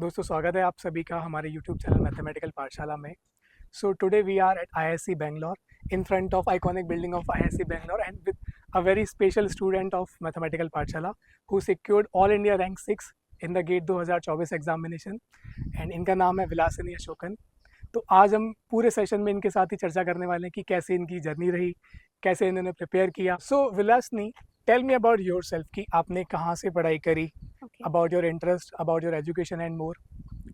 दोस्तों स्वागत है आप सभी का हमारे यूट्यूब चैनल मैथमेटिकल पाठशाला में। So today we are at IISc Bangalore in front of iconic building of IISc Bangalore and with a very special student of mathematical पाठशाला who secured all India rank 6 in the GATE 2024 examination and इनका नाम है विलासिनी अशोकन। तो आज हम पूरे session में इनके साथ ही चर्चा करने वाले हैं कि कैसे इनकी जर्नी रही, कैसे इन्होंने प्रिपेयर किया। So Vilasini, tell me about yourself कि आपने कहाँ से पढ़ाई करी, okay about your interest, about your education and more.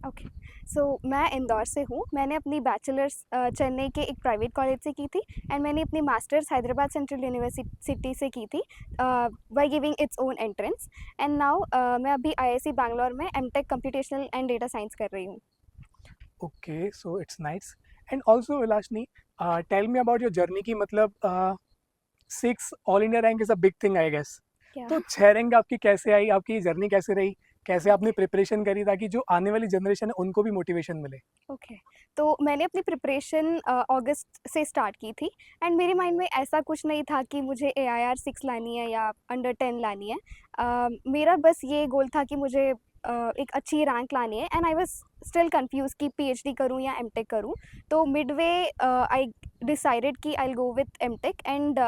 Okay so मैं इंदौर से हूँ। मैंने अपनी बैचलर्स चेन्नई के एक प्राइवेट कॉलेज से की थी एंड मैंने अपनी मास्टर्स हैदराबाद सेंट्रल यूनिवर्सिटी से की थी by giving its own entrance. And now मैं अभी IISc बैंगलोर में MTech computational and data science कर रही हूँ। Okay, so it's nice. And also Vilasini, tell me about your journey की मतलब 6 all India rank is a big thing I guess. क्या तो 6 रैंक आपकी कैसे आई, आपकी जर्नी कैसे रही, कैसे आपने प्रिपरेशन करी ताकि जो आने वाली जनरेशन है उनको भी मोटिवेशन मिले। ओके तो मैंने अपनी प्रिपरेशन अगस्त से स्टार्ट की थी एंड मेरे माइंड में ऐसा कुछ नहीं था कि मुझे AIR 6 लानी है या अंडर 10 लानी है। मेरा बस ये गोल था कि मुझे एक अच्छी रैंक लानी है and I was still confuse कि PhD करूँ या MTech करूँ। तो मिडवे आई डिसाइडेड कि I will go with MTech and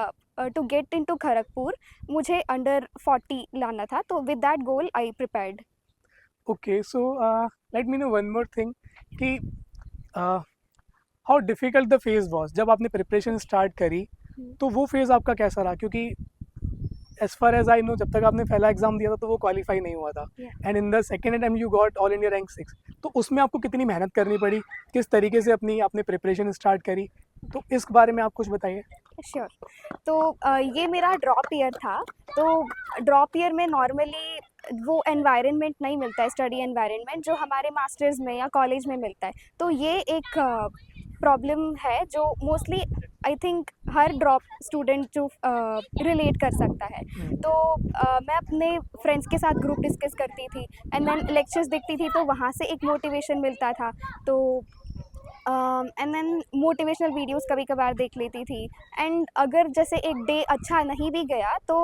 to get into Kharagpur मुझे अंडर 40 लाना था। तो with that goal I prepared. Okay, so let me know one more thing कि how difficult the phase was जब आपने preparation start करी, तो वो फेज़ आपका कैसा रहा? क्योंकि as far as I know जब तक आपने पहला एग्जाम दिया था तो वो क्वालिफाई नहीं हुआ था and in the second time you got all India rank 6। तो उसमें आपको कितनी मेहनत करनी पड़ी, किस तरीके से अपनी आपने प्रिपरेशन स्टार्ट करी, तो इस बारे में आप कुछ बताइए। श्योर। तो ये मेरा ड्रॉप ईयर था। तो ड्रॉप ईयर में नॉर्मली वो एनवायरनमेंट नहीं मिलता है, स्टडी एनवायरनमेंट जो हमारे मास्टर्स में या कॉलेज में मिलता है। तो ये एक प्रॉब्लम है जो mostly I think her drop student जो रिलेट कर सकता है। तो मैं अपने फ्रेंड्स के साथ ग्रुप डिस्कस करती थी एंड देन लेक्चर्स देखती थी तो वहाँ से एक मोटिवेशन मिलता था। तो एंड देन मोटिवेशनल वीडियोस कभी कभार देख लेती थी एंड अगर जैसे एक डे अच्छा नहीं भी गया तो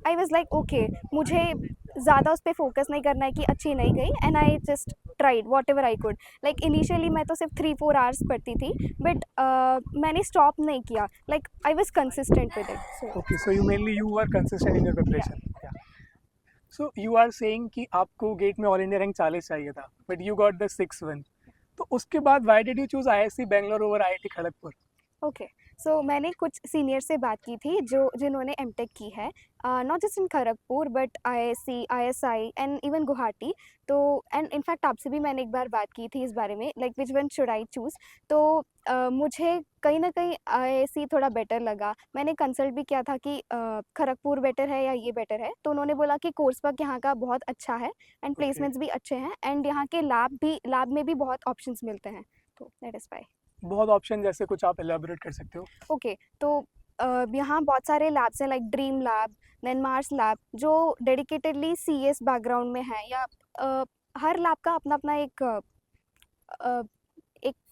आई वॉज लाइक ओके, मुझे ज़्यादा उस पर फोकस नहीं करना है कि अच्छी नहीं गई and I just tried what ever I could. Like initially मैं तो सिर्फ 3-4 आवर्स पढ़ती थी बट मैंने स्टॉप नहीं किया। Like I was consistent with it. So okay, so you mainly you were consistent in your preparation. So you are saying कि आपको गेट में ऑल इंडिया रैंक 40 चाहिए था बट यू गॉट द 6-1। तो उसके बाद why did you choose IISc Bangalore over IIT Kharagpur? Okay so मैंने कुछ सीनियर से बात की थी जो जिन्होंने MTech की है, not just in Kharagpur but IISc ISI and even Guwahati. तो एंड इनफैक्ट आपसे भी मैंने एक बार बात की थी इस बारे में, like which one should I choose. तो मुझे कहीं ना कहीं IISc थोड़ा बेटर लगा। मैंने कंसल्ट भी किया था कि खड़गपुर बेटर है या ये बेटर है। तो उन्होंने बोला कि कोर्स वर्क यहाँ का बहुत अच्छा है एंड प्लेसमेंट्स भी अच्छे हैं एंड यहाँ के लैब में भी बहुत ऑप्शंस मिलते हैं। तो दैट इज़ वाई। बहुत ऑप्शन, जैसे कुछ आप एलेबोरेट कर सकते हो? ओके तो यहाँ बहुत सारे लैब्स हैं, like dream lab, then Mars lab, जो डेडिकेटेडली CS बैकग्राउंड में है या हर लैब का अपना अपना एक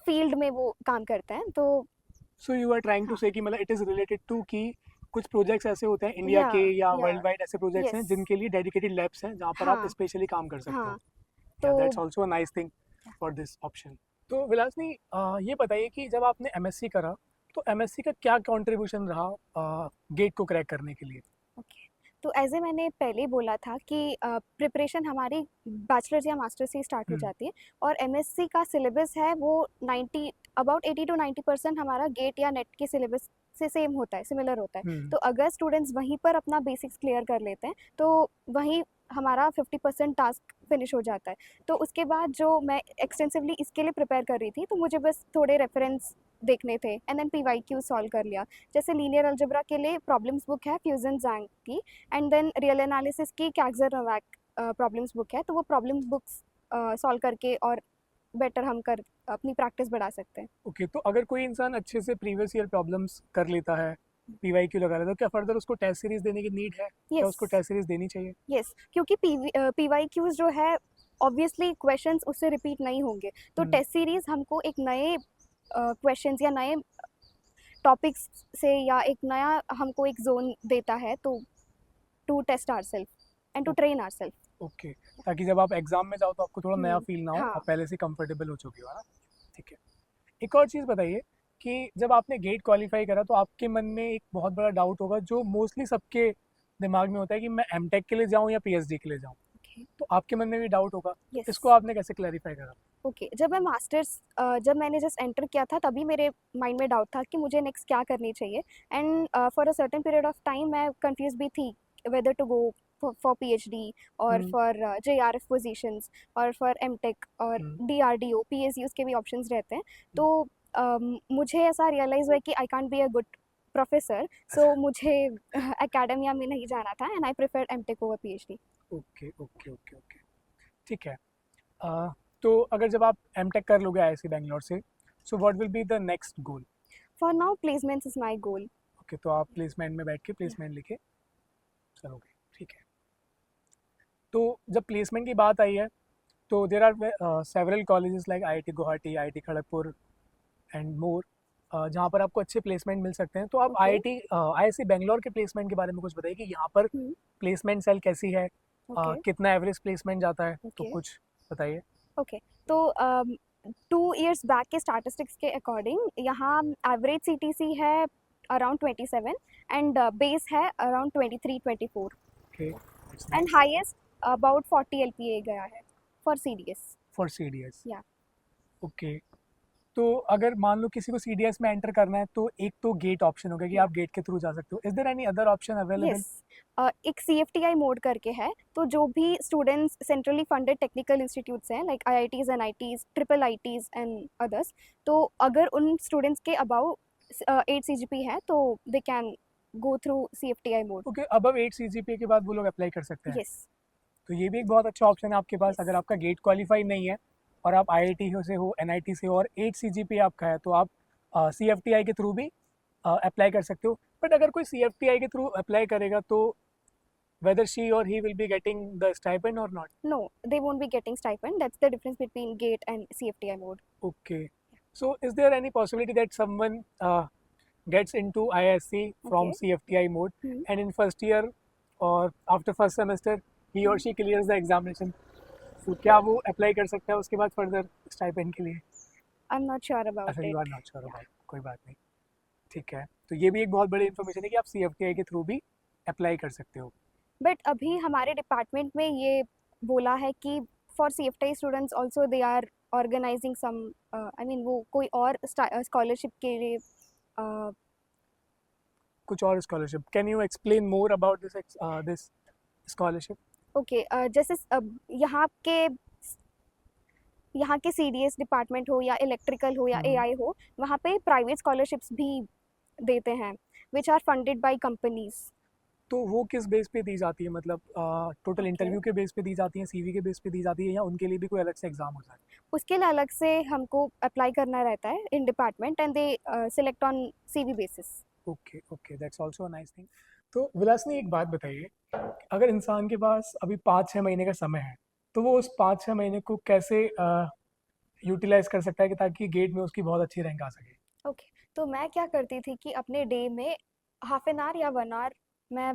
फील्ड में वो काम करते हैं। तो so you are trying to हाँ से कि मतलब इट इज़ रिलेटेड टू कि कुछ प्रोजेक्ट्स ऐसे होते हैं इंडिया या के या या वर्ल्ड वाइड, ऐसे प्रोजेक्ट्स हैं यस जिनके लिए डेडिकेटेड लैब्स हैं जहाँ पर आप हाँ स्पेशली काम कर सकते हो। हाँ। या तो that's also a nice thing for this option. तो विलासनी, ये बताइए कि जब आपने MSc करा तो MSc का क्या कंट्रीब्यूशन रहा गेट को क्रैक करने के लिए? ओके तो एज ए मैंने पहले ही बोला था कि प्रिपरेशन हमारी बैचलर्स या मास्टर्स से स्टार्ट हो हम्म। जाती है और MSc का सिलेबस है वो 90 अबाउट 80 to 90% हमारा गेट या नेट के सिलेबस से सेम होता है, सिमिलर होता है। हम्म। तो अगर स्टूडेंट्स वहीं पर अपना बेसिक्स क्लियर कर लेते हैं तो वहीं हमारा 50% टास्क फिनिश हो जाता है। तो उसके बाद जो मैं एक्सटेंसिवली इसके लिए प्रिपेयर कर रही थी तो मुझे बस थोड़े रेफरेंस देखने थे एंड देन PYQ सॉल्व कर लिया। जैसे लीनियर अलजेब्रा के लिए प्रॉब्लम्स बुक है फ्यूजन जैंग की एंड देन रियल एनालिसिस की कैक्सर नोवाक प्रॉब्लम्स बुक है। तो वो प्रॉब्लम्स बुक्स सॉल्व करके और बेटर हम कर अपनी प्रैक्टिस बढ़ा सकते हैं। ओके, तो अगर कोई इंसान अच्छे से प्रीवियस ईयर प्रॉब्लम्स कर लेता है, PYQ लगा लेता है, तो क्या फर्दर उसको टेस्ट सीरीज देने की नीड है? क्या यस उसको टेस्ट सीरीज देनी चाहिए? यस क्योंकि PYQs जो है ऑब्वियसली क्वेश्चंस उससे रिपीट नहीं होंगे। तो हम्म। टेस्ट सीरीज हमको एक नए क्वेश्चंस या नए टॉपिक्स से या एक नया हमको एक जोन देता है तो to test our self and to train our self. Okay, ताकि जब आप एग्ज़ाम में जाओ तो आपको थोड़ा नया फ़ील ना हो, हाँ आप पहले से कंफर्टेबल हो चुकी हो, है ना? ठीक है। एक और चीज़ बताइए कि जब आपने गेट क्वालीफाई करा तो आपके मन में एक बहुत बड़ा डाउट होगा जो मोस्टली सबके दिमाग में होता है कि मैं एमटेक के लिए जाऊँ या पीएचडी के लिए जाऊँ। ओके तो आपके मन में भी डाउट होगा, यस इसको आपने कैसे क्लैरिफाई करा? ओके जब मैं मास्टर्स जब मैंने जस्ट एंटर किया था तभी मेरे माइंड में डाउट था कि मुझे नेक्स्ट क्या करनी चाहिए and for a certain period of time मैं कंफ्यूज भी थी whether to go for PhD और हुँ, फॉर जेआरएफ पोजीशंस और फॉर एमटेक और हुँ, डीआरडीओ पीएसयूज के भी ऑप्शंस रहते हैं हुँ। तो मुझे ऐसा रियलाइज हुआ कि I can't be a good professor so मुझे एकेडमिया में नहीं जाना था and I preferred MTech over PhD okay, okay, okay, okay. ठीक है। तो अगर जब आप एमटेक कर लोगे आईआईसी बैंगलोर से, so what will be the next goal? For now placements is my goal okay, तो आप प्लेसमेंट में बैठ के प्लेसमेंट लेके चलोगे, ठीक है। तो जब प्लेसमेंट की बात आई है, तो there are several colleges like IIT Guwahati, IIT Kharagpur and more, जहाँ पर आपको अच्छे प्लेसमेंट मिल सकते हैं। तो आप ओके आईआईसी बैंगलोर के प्लेसमेंट के बारे में कुछ बताइए कि यहाँ पर प्लेसमेंट सेल कैसी है, ओके कितना एवरेज प्लेसमेंट जाता है, तो ओके कुछ बताइए। ओके तो 2 इयर्स बैक के स्टैटिस्टिक्स के अकॉर्डिंग यहाँ एवरेज सीटीसी है अराउंड 27 एंड बेस है around 23-24 okay, it's and nice highest about 40 LPA गया है फॉर सीडीएस फॉर सीडीएस। या ओके, तो अगर मान लो किसी को सीडीएस में एंटर करना है तो एक तो गेट ऑप्शन होगा कि या आप गेट के थ्रू जा सकते हो। Is there any other option available? Yes एक सीएफटीआई मोड करके है तो जो भी students centrally funded technical institutes हैं like IITs NITs triple ITs and others तो अगर उन स्टूडेंट्स के अबाउ 8 सीजीपी है तो they can go through CFTI mode okay, above 8 CGPA के बाद वो लोग अप्लाई कर सकते हैं। यस तो ये भी एक बहुत अच्छा ऑप्शन है आपके पास। यस अगर आपका गेट क्वालिफाई नहीं है और आप आईआईटी से हो, एनआईटी से हो और 8 सीजीपीए आपका है, तो आप सीएफटीआई के थ्रू भी अप्लाई कर सकते हो। बट अगर कोई सीएफटीआई के थ्रू अप्लाई करेगा तो whether she or he will be getting the stipend or not? no they won't be getting stipend that's the difference between gate and CFTI mode Okay. So is there any possibility that someone gets into ISC from okay CFTI mode hmm. and in first year or after first semester he or Hmm. she clears the examination? So क्या वो apply कर सकता है उसके बाद further stipend के लिए? I'm not sure about अच्छा, you it are not sure yeah about, कोई बात नहीं। ठीक है, तो ये भी एक बहुत बड़ी इन्फॉर्मेशन है कि आप CFTI के थ्रू भी अप्लाई कर सकते हो। बट अभी हमारे डिपार्टमेंट में ये बोला है कि for CFTI students also they are organizing some I mean वो कोई और स्कॉलरशिप के लिए कुछ और scholarship, can you explain more about this scholarship? Okay जैसे यहाँ के सीडीएस डिपार्टमेंट हो या इलेक्ट्रिकल हो या एआई हो वहाँ पे प्राइवेट स्कॉलरशिप्स भी देते हैं which are funded by companies तो वो किस बेस पे दी जाती है, मतलब टोटल ओके इंटरव्यू के बेस पे दी जाती है, सीवी के बेस पे दी जाती है, या उनके लिए भी कोई अलग से एग्जाम होता है? उसके लिए अलग से हमको अप्लाई करना रहता है in department and they select on CV basis okay, okay, that's also a nice thing. तो विलासनी एक बात बताइए, अगर इंसान के पास अभी 5-6 महीने का समय है तो वो उस 5-6 महीने को कैसे यूटिलाइज कर सकता है कि ताकि गेट में उसकी बहुत अच्छी रैंक आ सके? ओके तो मैं क्या करती थी कि अपने डे में हाफ एन आवर या 1 आवर मैं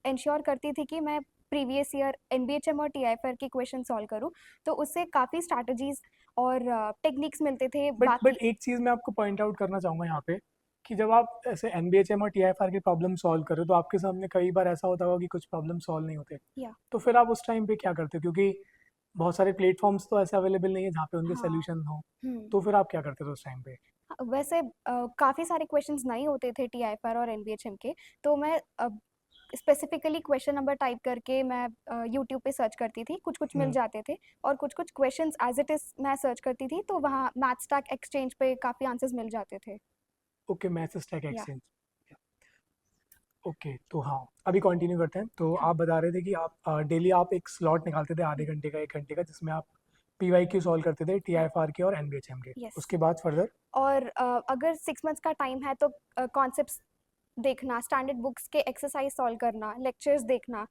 इंश्योर करती थी कि मैं प्रीवियस ईयर एनबीएचएम और टीआईएफआर की क्वेश्चन सॉल्व करूं तो उससे काफ़ी स्ट्रैटेजीज और टेक्निक्स मिलते थे बट बाकी एक चीज़ मैं आपको पॉइंट आउट करना चाहूँगा यहाँ पे कि जब आप ऐसे एनबीएचएम और टीआईएफआर की प्रॉब्लम सॉल्व करो तो आपके सामने कई बार ऐसा होता होगा कि कुछ प्रॉब्लम सॉल्व नहीं होते, या तो फिर आप उस टाइम पे क्या करते हो? क्योंकि बहुत सारे प्लेटफॉर्म्स तो ऐसे अवेलेबल नहीं है जहाँ पे उनके हाँ सोल्यूशन हो, हम्म तो फिर आप क्या करते थे उस टाइम पे? वैसे काफ़ी सारे क्वेश्चंस नहीं होते थे टीआईएफआर और एनबीएचएम के तो मैं स्पेसिफिकली क्वेश्चन नंबर टाइप करके मैं यूट्यूब पे सर्च करती थी कुछ कुछ मिल हम्म, जाते थे और कुछ कुछ क्वेश्चंस एज इट इज़ मैं सर्च करती थी तो वहाँ मैथ स्टैक एक्सचेंज पे काफ़ी आंसर्स मिल जाते थे ओके, मैथ स्टैक या एक्सचेंज। ओके, तो हाँ, अभी कंटिन्यू करते हैं। तो हाँ आप बता रहे थे कि आप डेली आप एक स्लॉट निकालते थे आधे घंटे का, 1 घंटे का, जिसमें आप पीवाईक्यू सॉल्व करते थे हाँ टीआईएफआर के और एनबीएचएम के। यस उसके बाद फर्दर? और अगर 6 मंथ्स का टाइम है तो कॉन्सेप्ट्स देखना स्टैंडर्ड बुक्स के एक्सरसाइज सॉल्व करना लेक्चर्स देखना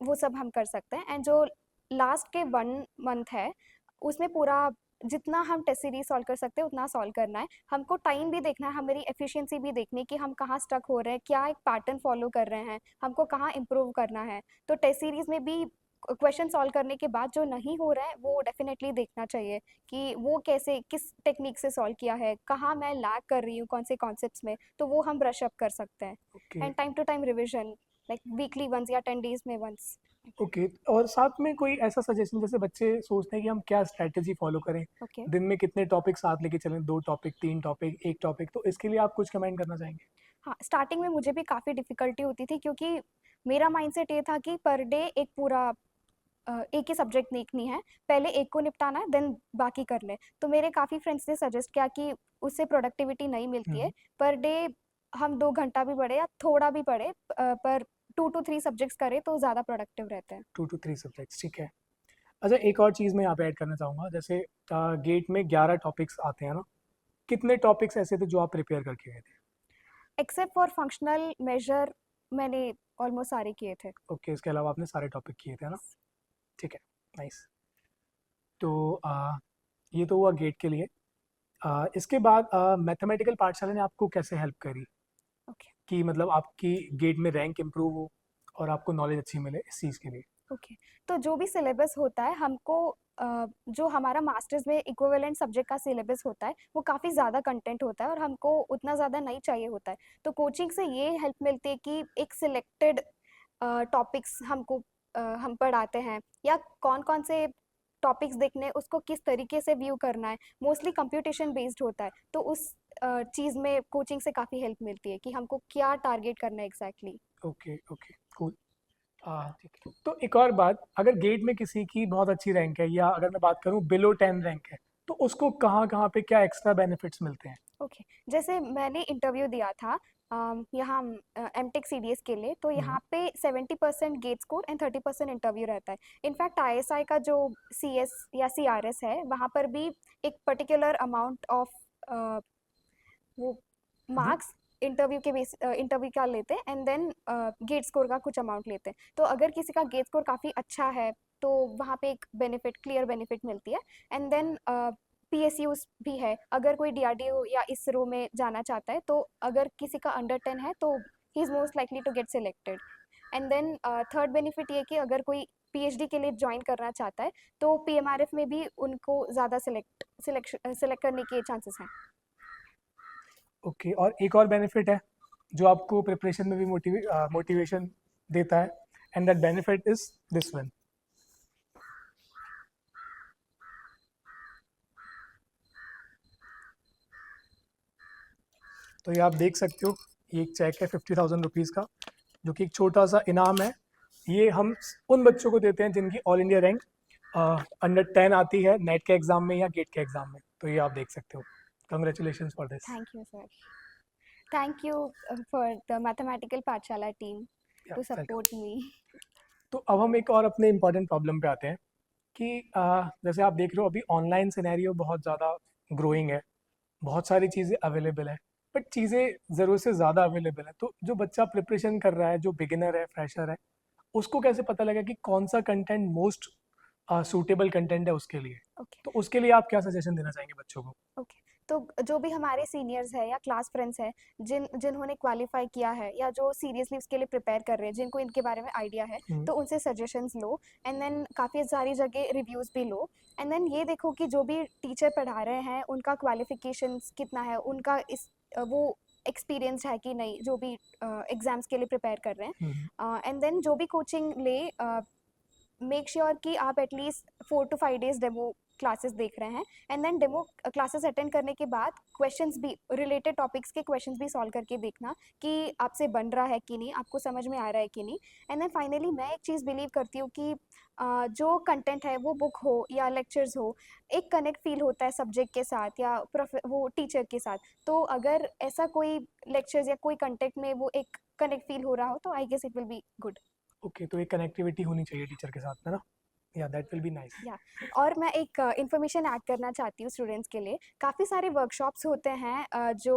वो सब हम कर सकते हैं एंड जो लास्ट के 1 मंथ है उसमें पूरा जितना हम टेस्ट सीरीज सॉल्व कर सकते हैं उतना सॉल्व करना है हमको टाइम भी देखना है हमारी एफिशिएंसी भी देखनी है कि हम कहाँ स्टक हो रहे हैं क्या एक पैटर्न फॉलो कर रहे हैं हमको कहाँ इम्प्रूव करना है तो टेस्ट सीरीज में भी क्वेश्चन सॉल्व करने के बाद जो नहीं हो रहा है वो डेफिनेटली देखना चाहिए कि वो कैसे किस टेक्निक से सॉल्व किया है, कहाँ मैं लैग कर रही हूँ कौन से कॉन्सेप्ट्स में, तो वो हम ब्रश अप कर सकते हैं। Okay and time to time revision, like weekly once या 10 डेज में वंस। ओके। और साथ में कोई ऐसा सजेशन, जैसे बच्चे सोचते हैं कि हम क्या स्ट्रैटेजी फॉलो करें, ओके। दिन में कितने टॉपिक साथ लेके चलें, 2 टॉपिक, 3 टॉपिक, एक टॉपिक, तो इसके लिए आप कुछ कमेंट करना चाहेंगे? हाँ, स्टार्टिंग में मुझे भी काफ़ी डिफ़िकल्टी होती थी क्योंकि मेरा माइंडसेट ये था कि पर डे एक पूरा एक ही सब्जेक्ट देखनी है, पहले एक को निपटाना है देन बाकी कर लें। तो मेरे काफ़ी फ्रेंड्स ने सजेस्ट किया कि उससे प्रोडक्टिविटी नहीं मिलती है, हम्म। पर डे हम 2 घंटा भी पढ़े या थोड़ा भी पढ़े, पर 2 टू 3 सब्जेक्ट्स करें तो ज़्यादा प्रोडक्टिव रहते हैं। 2 to 3 सब्जेक्ट्स, ठीक है। अच्छा, एक और चीज़ मैं यहाँ पे ऐड करना चाहूँगा, जैसे गेट में 11 टॉपिक्स आते हैं ना, कितने टॉपिक्स ऐसे थे जो आप प्रिपेयर करके गए थे? एक्सेप्ट फॉर फंक्शनल मेजर मैंने ऑलमोस्ट सारे किए थे। ओके, इसके अलावा आपने सारे टॉपिक किए थे ना? ठीक है, नाइस। तो ये तो हुआ गेट के लिए। इसके बाद मैथमेटिकल पाठशाला ने आपको कैसे हेल्प करी ओके। कि मतलब आपकी गेट में रैंक इम्प्रूव हो और आपको नॉलेज अच्छी मिले इस चीज़ के लिए? ओके। तो जो भी सिलेबस होता है हमको, जो हमारा मास्टर्स में इक्विवेलेंट सब्जेक्ट का सिलेबस होता है वो काफ़ी ज़्यादा कंटेंट होता है और हमको उतना ज़्यादा नहीं चाहिए होता है। तो कोचिंग से ये हेल्प मिलती है कि एक सिलेक्टेड टॉपिक्स हमको हम पढ़ाते हैं, या कौन कौन से टॉपिक्स देखने उसको किस तरीके से व्यू करना है। मोस्टली कंप्यूटेशन बेस्ड होता है, तो उस चीज़ में कोचिंग से काफ़ी हेल्प मिलती है कि हमको क्या टारगेट करना है एग्जैक्टली। Okay okay, cool. ठीक है। तो एक और बात, अगर गेट में किसी की बहुत अच्छी रैंक है, या अगर मैं बात करूँ बिलो 10 रैंक है, तो उसको कहाँ कहाँ पे क्या एक्स्ट्रा बेनिफिट्स मिलते हैं? ओके। जैसे मैंने इंटरव्यू दिया था यहाँ एमटेक सीडीएस के लिए, तो हम्म। यहाँ पे 70% गेट स्कोर एंड 30% इंटरव्यू रहता है। इनफैक्ट आईएसआई का जो सीएस या सीआरएस है वहाँ पर भी एक पर्टिकुलर अमाउंट ऑफ वो हम्म। मार्क्स इंटरव्यू के बेस इंटरव्यू का लेते हैं एंड देन गेट स्कोर का कुछ अमाउंट लेते हैं। तो अगर किसी का गेट स्कोर काफ़ी अच्छा है तो वहाँ पे एक बेनिफिट, क्लियर बेनिफिट मिलती है। एंड देन पीएसयूज भी है, अगर कोई डीआरडीओ या इसरो में जाना चाहता है तो अगर किसी का अंडर 10 है तो he is most likely to get selected. And then third benefit ये कि अगर कोई पीएचडी के लिए ज्वाइन करना चाहता है तो पीएमआरएफ में भी उनको ज़्यादा सिलेक्ट करने के चांसेस हैं। ओके, और एक और बेनिफिट है जो आपको प्रिपरेशन में भी मोटिवेशन देता है, and that benefit is this one. तो ये आप देख सकते हो, ये एक चेक है 50,000 रुपीज़ का, जो कि एक छोटा सा इनाम है। ये हम उन बच्चों को देते हैं जिनकी ऑल इंडिया रैंक अंडर 10 आती है नेट के एग्ज़ाम में या गेट के एग्ज़ाम में। तो ये आप देख सकते हो। Congratulation for this. Thank you sir. Thank you for the mathematical Pathshala team या to वेलकम। support me. तो अब हम एक और अपने इम्पोर्टेंट प्रॉब्लम पे आते हैं कि जैसे आप देख रहे हो, अभी ऑनलाइन सिनेरियो बहुत ज़्यादा ग्रोइंग है, बहुत सारी चीज़ें अवेलेबल है, बट चीज़ें ज़रूरत से ज़्यादा अवेलेबल है। तो जो बच्चा प्रिपरेशन कर रहा है, जो बिगिनर है, फ्रेशर है, उसको कैसे पता लगा कि कौन सा कंटेंट मोस्ट सूटेबल कंटेंट है उसके लिए? ओके। तो उसके लिए आप क्या सजेशन देना चाहेंगे बच्चों को? ओके। तो जो भी हमारे सीनियर्स है या क्लास फ्रेंड्स हैं जिन्होंने क्वालिफाई किया है या जो सीरियसली उसके लिए प्रिपेयर कर रहे हैं, जिनको इनके बारे में आइडिया है, हम्म। तो उनसे सजेशंस लो। एंड देन काफ़ी सारी जगह रिव्यूज़ भी लो। एंड देन ये देखो कि जो भी टीचर पढ़ा रहे हैं उनका क्वालिफिकेशंस कितना है, उनका इस वो एक्सपीरियंस है कि नहीं, जो भी एग्ज़ाम्स के लिए प्रिपेयर कर रहे हम्म। हैं। एंड देन जो भी कोचिंग ले, मेक श्योर कि आप at least 4 to 5 days demo classes देख रहे हैं। And then demo classes attend करने के बाद क्वेश्चंस भी, रिलेटेड टॉपिक्स के क्वेश्चंस भी सॉल्व करके देखना कि आपसे बन रहा है कि नहीं, आपको समझ में आ रहा है कि नहीं। एंड देन फाइनली मैं एक चीज़ बिलीव करती हूँ कि जो कंटेंट है वो बुक हो या लेक्चर्स हो, एक कनेक्ट फील होता है सब्जेक्ट के साथ या वो टीचर के साथ। तो अगर ऐसा कोई लेक्चर्स या कोई कंटेंट में वो एक कनेक्ट फील हो रहा हो तो I guess it will be good. Okay, तो एक कनेक्टिविटी होनी चाहिए टीचर के साथ में ना? या दैट विल बी नाइस। या और मैं एक इन्फॉर्मेशन ऐड करना चाहती हूँ स्टूडेंट्स के लिए। काफ़ी सारे वर्कशॉप्स होते हैं जो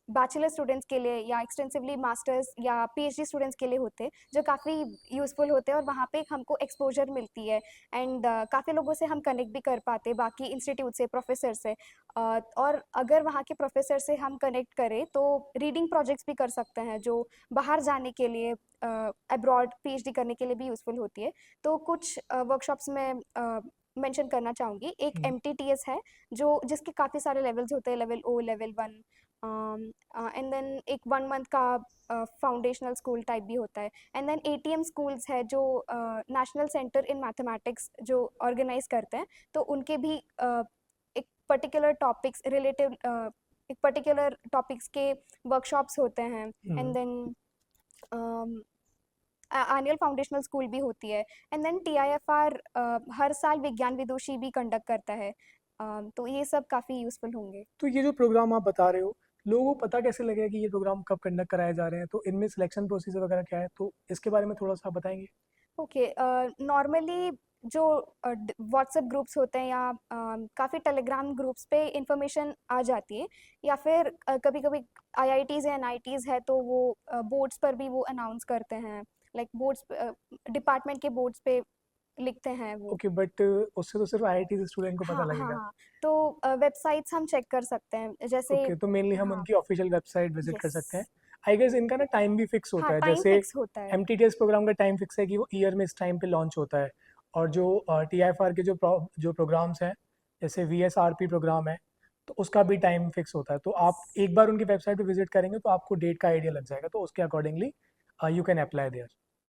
बैचलर स्टूडेंट्स के लिए या एक्सटेंसिवली मास्टर्स या पीएचडी स्टूडेंट्स के लिए होते हैं, जो काफ़ी यूज़फुल होते हैं और वहाँ पे हमको एक्सपोजर मिलती है एंड काफ़ी लोगों से हम कनेक्ट भी कर पाते हैं, बाकी इंस्टीट्यूट से, प्रोफेसर से। और अगर वहाँ के प्रोफेसर से हम कनेक्ट करें तो रीडिंग प्रोजेक्ट्स भी कर सकते हैं, जो बाहर जाने के लिए, अब्रॉड पीएचडी करने के लिए भी यूज़फुल होती है। तो कुछ वर्कशॉप्स में मेंशन करना चाहूँगी। एक हम्म, एमटीटीएस है, जो जिसके काफ़ी सारे लेवल्स होते हैं, level O, level 1, and then एक 1 मंथ का फाउंडेशनल स्कूल टाइप भी होता है। एंड देन एटीएम स्कूल्स है, जो नेशनल सेंटर इन मैथमेटिक्स जो ऑर्गेनाइज करते हैं, तो उनके भी एक पर्टिकुलर टॉपिक्स रिलेटिव, एक पर्टिकुलर टॉपिक्स के वर्कशॉप्स होते हैं। And hmm. Then annual foundational school भी होती है। एंड देन टीआईएफआर हर साल विज्ञान विदुषी भी कंडक्ट करता है। तो ये सब काफ़ी यूज़फुल होंगे। तो ये जो प्रोग्राम आप बता रहे हो, लोगों को पता कैसे लगेगा कि ये प्रोग्राम कब कंडक्ट कराए जा रहे हैं? तो इनमें सिलेक्शन प्रोसीजर वगैरह क्या है? तो इसके बारे में थोड़ा सा आप बताएंगे? ओके, नॉर्मली जो व्हाट्सएप ग्रुप्स होते हैं या काफ़ी टेलीग्राम ग्रुप्स पे इंफॉर्मेशन आ जाती है, या फिर कभी कभी आईआईटीज़ या एनआईटीज़ है तो वो बोर्ड्स पर भी वो अनाउंस करते हैं, लाइक बोर्ड्स, डिपार्टमेंट के बोर्ड्स पे लिखते हैं वो। ओके, बट उससे तो सिर्फ आईआईटी स्टूडेंट को पता हाँ हाँ लगेगा। हाँ। तो वेबसाइट्स हम चेक कर सकते हैं, जैसे। ओके, तो मेनली हम हाँ। उनकी ऑफिशियल वेबसाइट विजिट कर यस। सकते हैं। आई गेस इनका ना टाइम भी फिक्स हाँ, होता है, टाइम जैसे फिक्स होता है। एमटीटीएस प्रोग्राम का टाइम फिक्स है कि वो ईयर में इस टाइम पे लॉन्च होता है। और जो टीआईएफआर के जो प्रोग्राम्स हैं, जैसे वीएसआरपी प्रोग्राम है, तो उसका भी टाइम फिक्स होता है। तो आप एक बार उनकी वेबसाइट पे विजिट करेंगे तो आपको डेट का आइडिया लग जाएगा, तो उसके accordingly you can apply there.